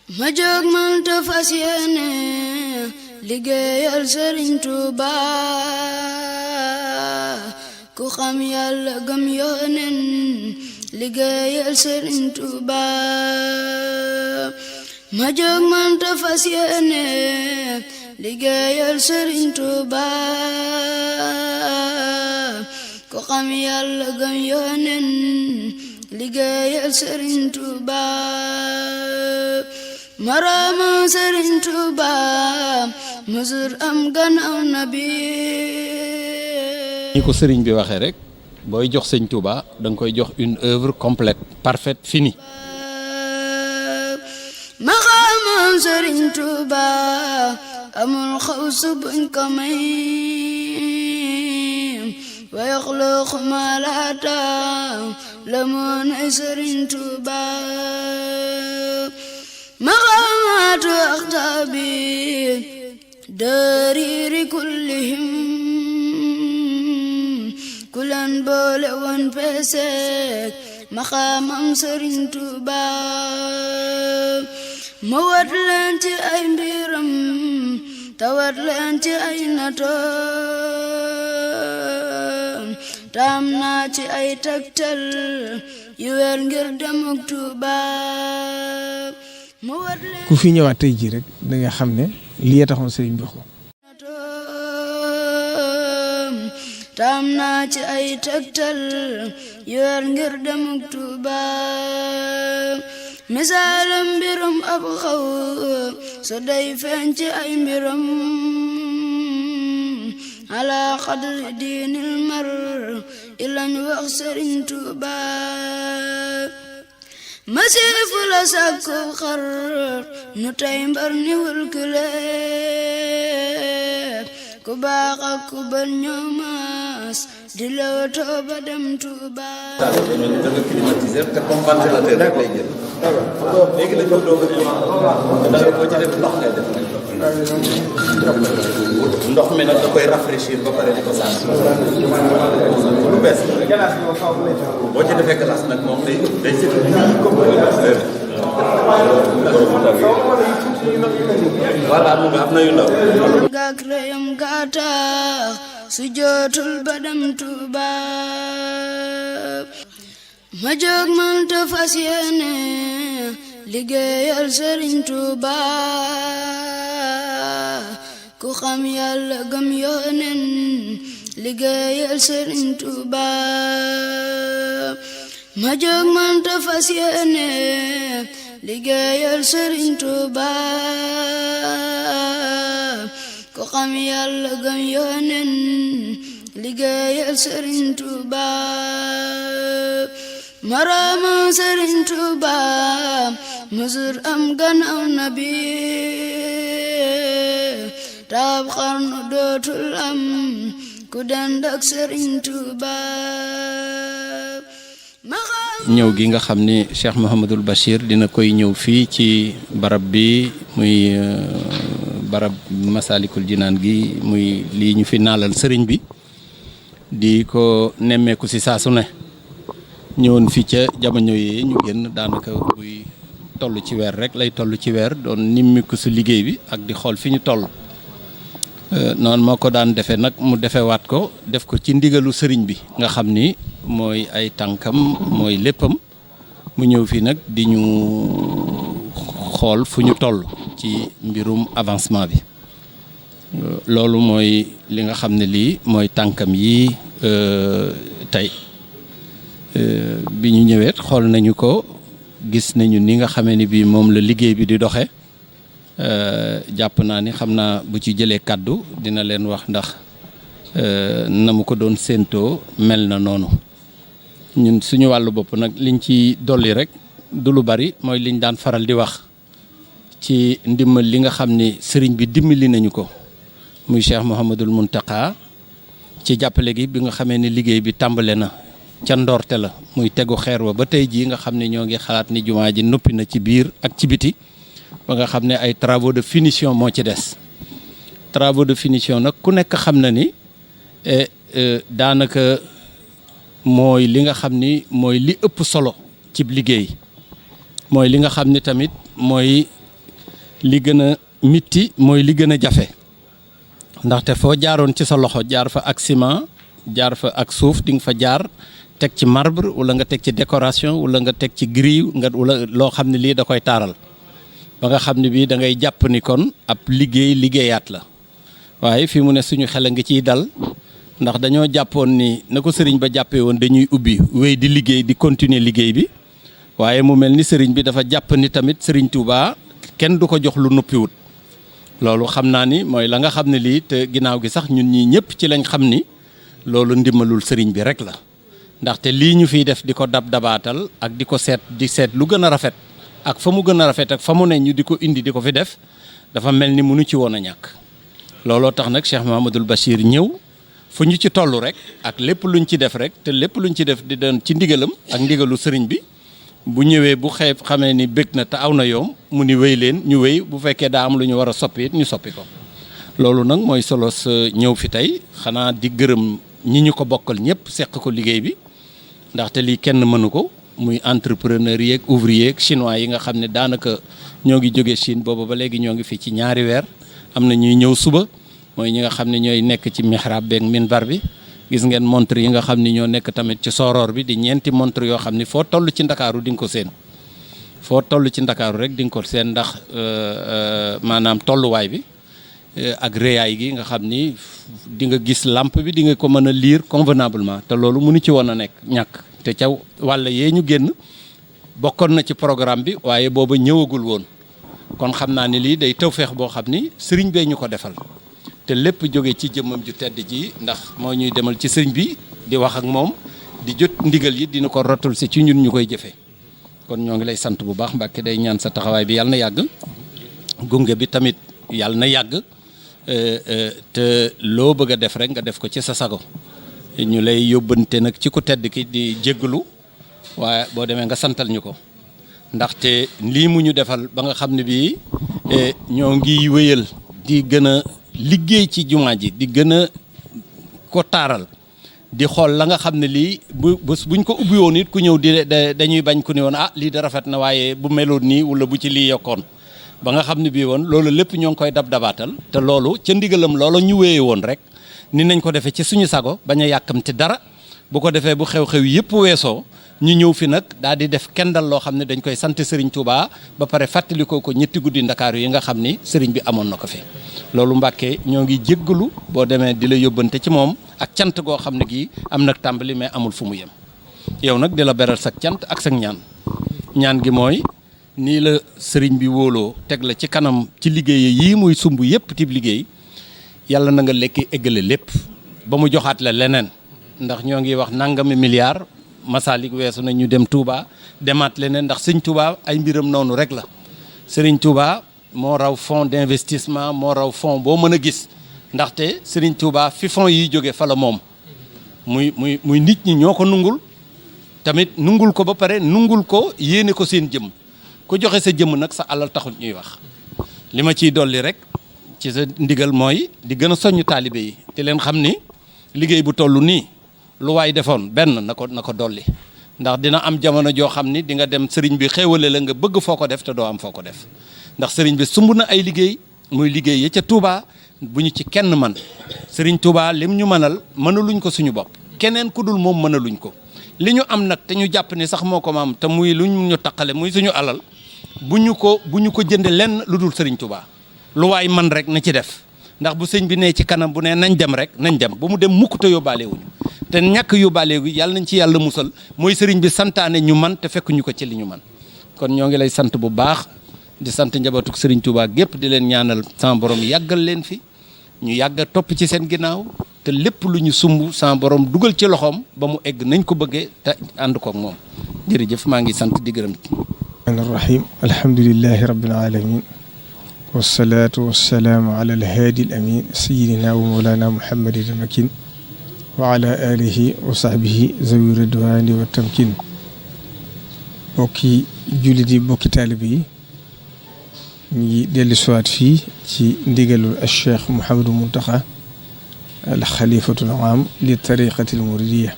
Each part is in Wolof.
ma jóg man te fas yéene liggéeyal Sëriñ Tuuba ku xam Yàlla gëm Yónneen liggéeyal Sëriñ Tuuba ma jóg man te fas yéene liggéeyal Sëriñ Tuuba ku xam Yàlla gëm Yónneen liggéeyal Sëriñ Tuuba marama Sëriñ Tuuba mësul am gannaaw nabi. ni ko sëriñ bi waxee rek booy jox sëñ Tuuba da nga koy jox une œuvre complète parfaite finie. maqaamam Sëriñ Tuuba amul xawsu buñ ko may wa yaxluqu maa laa ta'lamuun Sëriñ Tuuba maqaamaatu aqtaabi dariiri kullihim kulan boole woon peeseek maqaamam Sëriñ Tuuba ma wat leen ci ay mbiram tawat leen ci ay natoom taam naa ci ay tegtal yu wér ngir demuk Tuuba ku fi ñëwaat tey jii rek da nga xam ne lii taxoon sëriñ bi ko taam naa ci ay tegtal yu wér ngir demuk Tuuba misaalam mbirum ab xaw so day feeñ ci ay mbiram ala qadri diinil mar ilañ wax Sëriñ Tuuba masifu la sàkku xar nu tey mbar ni wulkule ku baax ak ku bon ñoo maas di lewtoo ba dem Tuuba. te comme ventilateur rek lay jël. léegi la ñu doog a ñëw boo ci def ndox ngay def ndox mi nag da koy rafraîchir ba pare di ko sànni lu bees boo ci defee glace nag moom day voilà mu nga am na yu ndaw gaak reyam gaatax su jootul ba dem Tuuba ma jóg man te fas yéene liggéeyal Sëriñ Tuuba ku xam Yàlla gëm Yónneen liggéeyal Sëriñ Tuuba ma jóg man te fas yéene liggéeyal Sëriñ Tuuba ku xam Yàlla gëm Yónneen liggéeyal Sëriñ Tuuba marama Sëriñ Tuuba mësul am gannaaw nabi taab xarnu dootul am ku dend ak Sëriñ Tuuba ñëw gi nga xam ni Cheikh Mouhamadul Bachir dina koy ñëw fii ci barab bi muy barab Masalikul Jinaan gi muy lii ñu fi naalal sëriñ bi di ko nemmeeku si saa su ne ñëwoon fi ca jamono yi ñu génn daanaka buy toll ci weer rek lay toll ci weer doon nimmiku su liggéey bi ak di xool fi ñu toll noonu moo ko daan defee nag mu defewaat ko def ko ci ndigalu sëriñ bi nga xam ni mooy ay tànkam mooy léppam mu ñëw fii nag di ñu xool fu ñu toll ci mbirum avancement bi loolu mooy li nga xam ne lii mooy tànkam yi tey bi ñu ñëwee xool nañu ko gis nañu ni nga xamee ni bii moom la liggéey bi di doxe jàpp naa ni xam naa bu ci jëlee kàddu dina leen wax ndax na mu ko doon séentoo mel na noonu ñun suñu wàllu bopp nag liñ ci dolli rek du lu bari mooy liñ daan faral di wax ci ndimbal li nga xam ni sëriñ bi dimbali nañu ko muy Cheikh Mouhamadul Mountakha ci jàppale gi bi nga xamee ni liggéey bi tàmbale na ca ndoorte la muy tegu xeer wa ba tey jii nga xam ne ñoo ngi xalaat ni jumaa ji noppi na ci biir ak ci biti ba nga xam ne ay travaux de finition moo ci des travaux de finition nag ku nekk xam na ni daanaka mooy li nga xam ni mooy li ëpp solo ci liggéey mooy li nga xam ni tamit mooy li gën a mitti mooy li gën a jafe ndaxte foo jaaroon ci sa loxo jaar fa ak ciment jaar fa ak suuf di nga fa jaar teg ci marbre wala nga teg ci décoration wala nga teg ci grille wala loo xam ne lii da koy taaral ba nga xam ne bii da ngay jàpp ni kon ab liggéeyaat la waaye fi mu ne suñu xel a ngi ciy dal ndax dañoo jàppoon ni na ko sëriñ ba jàppee woon dañuy ubbi wéy di liggéey di continuer liggéey bi waaye mu mel ni sëriñ bi dafa jàpp ni tamit sëriñ Touba kenn du ko jox lu noppiwut loolu xam naa ni mooy la nga xam ne lii te ginnaaw gi sax ñun ñii ñëpp ci lañ xam ni loolu ndimbalul sëriñ bi rek la ndaxte lii ñu fiy def di ko dabaatal ak di ko seet lu gën a rafet ak fa mu gën a rafet ak fa mu ne ñu di ko indi di ko fi def dafa mel ni mënu ci woon a ñàkk looloo tax nag Cheikh Mouhamadoul Bachir ñëw fu ñu ci toll rek ak lépp luñ ci def rek te lépp luñ ci def di doon ci ndigalam ak ndigalu sëriñ bi bu ñëwee bu xamee ni bëgg na te aw na yoom mu ni wéy leen ñu wéy bu fekkee daa am lu ñu war a soppi it ñu soppi ko loolu nag mooy solo sa ñëw fi tey xanaa di gërëm ñi ñu ko bokkal ñëpp seq ko liggéey bi ndaxte lii kenn mënu ko muy entrepreneur yeeg ouvrier yeeg chinois yi nga xam ne daanaka ñoo ngi jóge Chine booba ba léegi ñoo ngi fii ci ñaari weer am na ñuy ñëw suba mooy ñi nga xam ne ñooy nekk ci mihrab beeg minbar bi gis ngeen montre yi nga xam ni ñoo nekk tamit ci soroor bi di ñeenti montre yoo xam ni foo toll ci ndakaaru di nga ko seen foo toll ci ndakaaru rek di nga ko seen ndax maanaam tolluwaay bi ak réyaay gi nga xam ni di nga gis lampe bi di nga ko mën a lire convenablement te loolu mënu ci woon a nekk ñàkk te ca wàlla yee ñu génn bokkoon na ci programme bi waaye booba ñëwagul woon kon xam naa ni lii day tawfeex boo xam ni sëriñ bee ñu ko defal te lépp jóge ci jëmmam ju tedd ji ndax moo ñuy demal ci sëriñ bi di wax ak moom di jot ndigal yi dina ko rotul si ci ñun ñu koy jëfee kon ñoo ngi lay sant bu baax Mbàkke day ñaan sa taxawaay bi yàlla na yàgg gunge bi tamit yàlla na yàgg te loo bëgg a def rek nga def ko ci sa sago ñu lay yóbbante nag ci ku tedd ki di jéggalu waaye boo demee nga santal ñu ko ndaxte lii mu ñu defal ba nga xam ne bii ñoo ngi wéyal di gën a liggéey ci jumaa ji di gën a ko taaral di xool la nga xam ne lii buñ ko ubbi woon it ku ñëw di dañuy bañ ku ne woon lii da rafet na waaye bu meloon nii wala bu ci lii yokkoon ba nga xam ne bii woon loolu lépp ñoo ngi koy dabaatal te loolu ca ndigalam loola ñu wéye woon rek ni nañ ko defee ci suñu sago bañ a yàkkamti dara bu ko defee bu xew-xew yëpp weesoo ñu ñëw fi nag daal di def kendal loo xam ne dañ koy sant Serigne Touba ba pare fàttalikoo ko ñetti guddi Ndakaaru yi nga xam ni Serigne bi amoon na ko fi loolu Mbàkke ñoo ngi jéggalu boo demee di la yóbbante ci moom ak cant goo xam ne gii am nag tàmbali mais amul fu mu yem yow nag di la beral sak cant ak sak ñaan gi mooy nii la Serigne bi wóoloo teg la ci kanam ci liggéey yii muy sumb yëpp tib liggéey yàlla na nga lekki eggale lépp ba mu joxaat la leneen ndax ñoo ngi wax nangami milliard Masalik weesu na ñu dem Touba demaat leneen ndax sëñ Touba ay mbiram noonu rek la Serigne Touba moo raw fonds d'investissement moo raw fonds boo mën a gis ndaxte Serigne Touba fi fonds yi jóge fa la moom muy nit ñi ñoo ko nungul tamit nungul ko ba pare nungul ko yéene ko seen jëm ku joxe sa jëmm nag sa alal taxul ñuy wax li ma ciy dolli rek ci sa ndigal mooy di gën a soññ taalibe yi te leen xam ni liggéey bu toll nii lu waay defoon benn na ko dolli ndax dina am jamono joo xam ni di nga dem sëriñ bi xéewale la nga bëgg foo ko def te doo am foo ko def ndax sëriñ bi sumb na ay liggéey muy liggéey ya ca Touba bu ñu ci kenn man sëriñ Touba lim ñu mënal mënaluñ ko suñu bopp keneen ku dul moom mënaluñ ko li ñu am nag te ñu jàpp ni sax moo ko maam te muy luñ ñu taqale muy suñu alal bu ñu ko jënde lenn lu dul sëriñ Touba lu waay man rek na ci def ndax bu sëñ bi nee ci kanam bu nee nañ dem rek nañ dem bu mu dem mukk te yóbbaale wuñu te ñàkk yóbbaale gu yàlla nañ ci yàlla musal mooy sëriñ bi santaane ñu man te fekk ñu ko ci li ñu man kon ñoo ngi lay sant bu baax di sant njabootuk sëriñ Touba gépp di leen ñaanal sama borom yàggal leen fi ñu yàgg a topp ci seen ginnaaw te lépp lu ñu sumb sama borom dugal ci loxoom ba mu egg nañ ko bëggee te ànd kook moom jërëjëf maa ngi sant di gërëm. rahim alhamdulillahi rabbil alamin wasalaatu wasalaamu ala alhaadi al amin sayidina wa mawlana muhammadin al makin wa ala alihi wa sahbihi zawi ridwani wa tamkin bokki jullit yi bokki taalibe yi ñu ngi dellu siwaat fii ci ndigalul al cheikh Mouhamadou Mountakha al xalifatul aam li tariqati al muridiya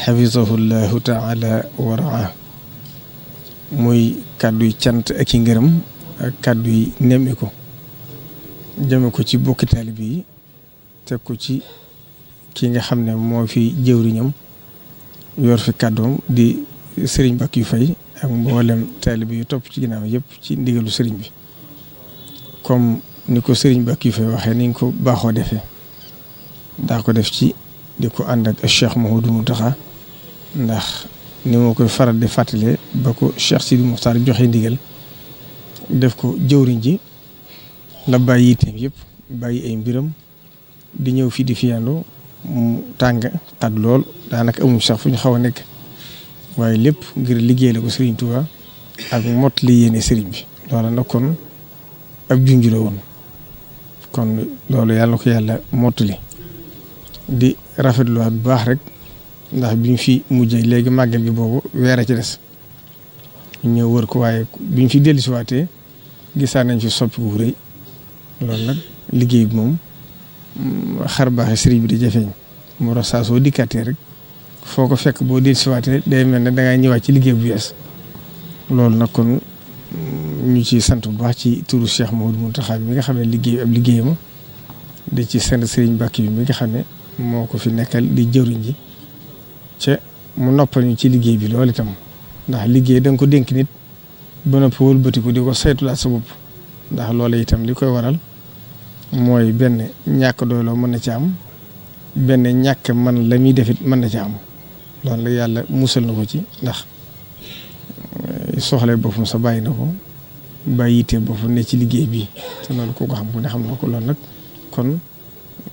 xafizahu llahu taala wa raa muy kàdduy cant ak i ngërëm ak kàddu yi nemmi ko jëme ko ci bokki taalibe yi teg ko ci ki nga xam ne moo fi jëwriñam yor fi kàddoom di sëriñ Bakkiou Faye ak mboolem taalibe yu topp ci ginnaaw yëpp ci ndigalu sëriñ bi comme ni ko sëriñ Bakkiou Faye waxee ni nga ko baaxoo defee daa ko def ci di ko ànd ak Cheikh Mouhamadou Mountakha ndax ni ma koy faral di fàttalee ba ko Cheikh Sidi Mokhtar joxe ndigal def ko jëwriñ ji la bàyyi yitteem yëpp bàyyi ay mbiram di ñëw fii di fiyandu mu tàng xat lool daanaka amuñ sax fu ñu xaw a nekk waaye lépp ngir liggéey la ko Serigne Touba ak mot li yéene Serigne bi loola nag kon ab junj la woon kon loolu yàlla na ko yàlla mottali di rafetluwaat bu baax rek ndax bi ñu fi mujjee léegi màggal gi boobu weer a ci des ñëw wër ko waaye bi ñu fi dellusiwaatee gisaan nañ fi soppi gu rëy loolu nag liggéey bi moom xar baaxee Serigne bi di jafeeñ moo tax saa soo dikkaatee rek foo ko fekk boo dellusiwaatee day mel ne dangay ñëwaat ci liggéey bu yees loolu nag kon ñu ci sant bu baax ci turu Cheikh Mouhamadou Mountakha mi nga xam ne liggéey ab liggéeyam di ci sant Serigne Bakkiou mi nga xam ne moo ko fi nekkal di jëriñ ji ca mu noppal ñu ci liggéey bi loolu itam ndax liggéey da nga ko dénk nit ba noppi wëlbatiku di ko saytulaat sa bopp ndax loolu itam li koy waral mooy benn ñàkk doyloo mën na ci am benn ñàkk man la muy defit mën na ci am loolu la yàlla musal na ko ci ndax soxla boppam sa bàyyi na ko bàyyi yitee boppam ne ci liggéey bi te loolu koo ko xam ko ne xam na ko loolu nag kon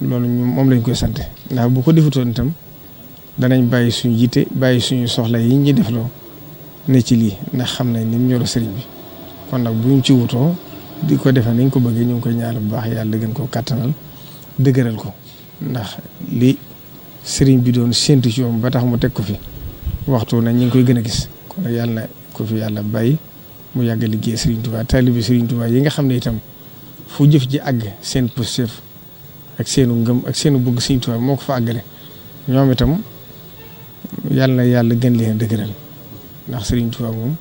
loolu moom lañ koy sante ndax bu ko defutoon itam danañ bàyyi suñu yitte bàyyi suñu soxla yi ñuy defloo ne ci lii ndax xam nañ ni mu ñoro sëriñ bi kon nag buñ ci wutoo di ko defee nañ ko bëggee ñu ngi koy ñaanal bu baax yàlla gën koo kàttanal dëgëral ko ndax li sëriñ bi doon séntu ci moom ba tax mu teg ko fi waxtu na ñu ngi koy gën a gis kon nag yàlla na ko fi yàlla bàyyi mu yàgg liggéey Serigne Touba taalibe Serigne Touba yi nga xam ne itam fu jëf ji àgg seen positif ak seenu ngëm ak seenu bëgg Serigne Touba moo ko fa àggale ñoom itam yàlla na yàlla gën leen dëgëral ndax Serigne Touba moom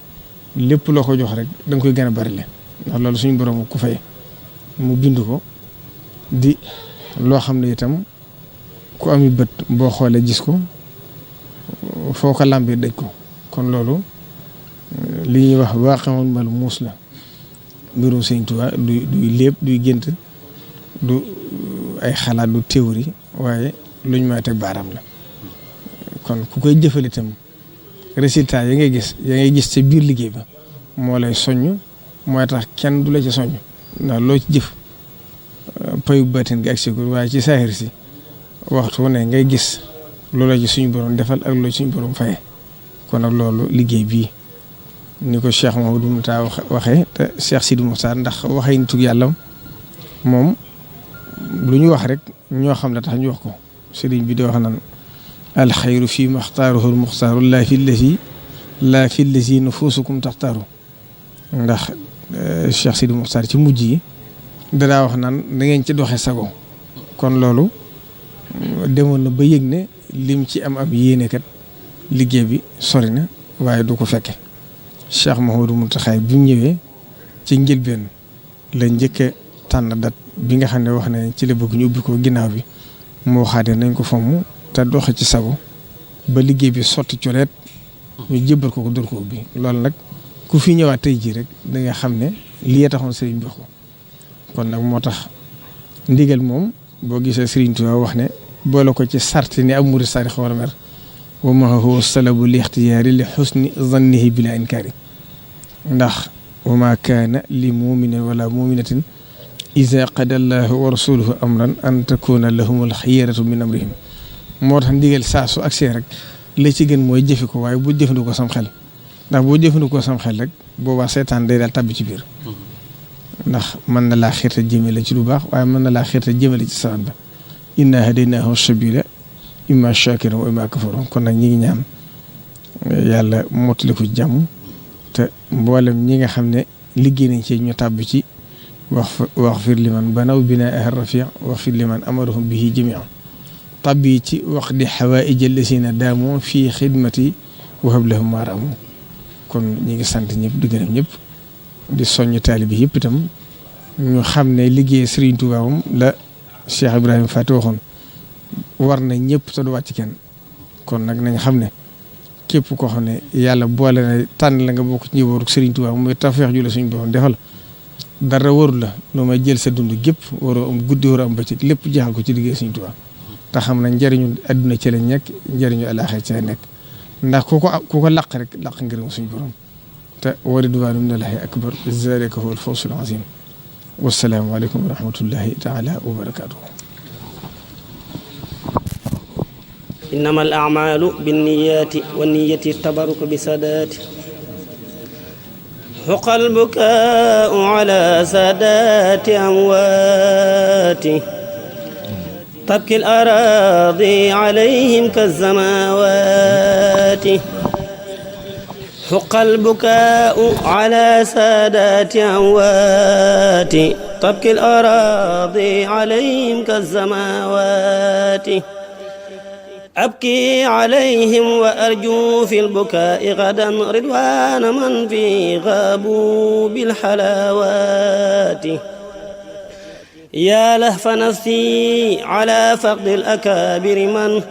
lépp loo ko jox rek da nga koy gën a barile ndax loolu suñu borom ku fay mu bind ko di loo xam ne itam ku ami bët boo xoolee gis ko foo ko làmbee daj ko kon loolu li ñuy wax waaqewoon mal muus la mbirum Sëñ Tuubaa du lépp duy gént du ay xalaat du théorie waaye luñ ma teg baaraam la kon ku koy jëfal itam résultat ya ngay gis ca biir liggéey ba moo lay soññ mooy tax kenn du la ci soññ ndax loo ci jëf payu baatin gi ak sigur waaye ci saahir si waxtu wu ne ngay gis loola ci suñu borom defal ak loo suñu borom faye kon nag loolu liggéey bii ni ko Cheikh Mouhamadou Mountakha waxee te Cheikh Sidi Mokhtar ndax waxee nitu yàlla moom lu ñu wax rek ñoo xam ne tax ñu wax ko sëriñ bi di wax naan alxayru fii maxtaaruhu almuxtaaru laa fi lazi nufusukum taxtaaru ndax Cheikh Sidi Mokhtar ci mujj yi dadaa wax naan da ngeen ci doxe sago kon loolu demoon na ba yëg ne lim ci am yéene kat liggéey bi sori na waaye du ko fekke Cheikh Mouhamadou Mountakha bi mu ñëwee ci njëlbeen la njëkk a tànn dat bi nga xam ne wax ne ci la bëgg ñu ubbi ko ginnaaw bi moo xaade nañ ko fomm te doxe ci sago ba liggéey bi sotti coleet ñu jébbal ko dóor ko ubbi loolu nag ku fi ñëwaat tey jii rek da nga xam ne lii taxoon sëriñ bi wax ko kon nag moo tax ndigal moom boo gisee Sëriñ Tuubaa wax ne boole ko ci sarti ni ab murid saadix war a mer wa ma huwa salabu li ixtiyaari li xusni zannihi bila inkaari ndax wa ma kaana li muminin wala muminatin iza qada allahu wa rasuluhu amran an takuna lahum al xiyaratu min amrihim moo tax ndigal saa su agsee rek la ci gën mooy jëfe ko waaye bu jëfandikoo sam xel ndax boo jëfandikoo sam xel rek boobaa seetaan day daal tabbi ci biir ndax mën na laa xiirta jëmale ci lu baax waaye mën na laa xiirta jëmale ci sawat ba inna hadaynaahu sabila imma shakiran wa imma kafuran kon nag ñi ngi ñaan yàlla mottali ko jàmm te mboolem ñi nga xam ne liggéey nañ ci ñu tàbb ci wax fir liman banaw binaa rafi wax fir liman amarahum bihi jamian tàbb yi ci wax di xawaaij allasina daamu fii xidmati wahab lahum maaraamu kon ñi ngi sant ñëpp di gërëm ñëpp di soññ taalibe bi yëpp itam ñu xam ne liggéey Serigne Touba moom la Cheikh Ibrahima Faty waxoon war na ñëpp te du wàcc kenn kon nag nañ xam ne képp koo xam ne yàlla boole na tànn la nga bokk ci njabootu Serigne Touba mooy tawfeex ju la suñu borom defal dara warul la loo may jël sa dund gépp waroo am guddi waroo am bëccëg lépp jeexal ko ci liggéey Serigne Touba te xam na njëriñu adduna ci la nekk njëriñu alaaxira ci la nekk ndax ku ko laq rek laq ngërëm suñu borom te wa ridwaanu minallaahi akbar zaalika huwal fawzul aziim wassalaamu aleykum wa rahmatullahi taala wa barakaatuh. إنما الأعمال بالنيات والنية التبرك بسادات حق البكاء على سادات أموات تبكي الأراضي عليهم كالزماوات حق البكاء على سادات أموات تبكي الأراضي عليهم كالزماوات أبكي عليهم وأرجو في البكاء غدا رضوان من في غابوا بالحلاوات يا لهف نفسي على فقد الأكابر من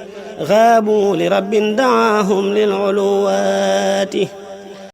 غابوا لرب دعاهم للعلوات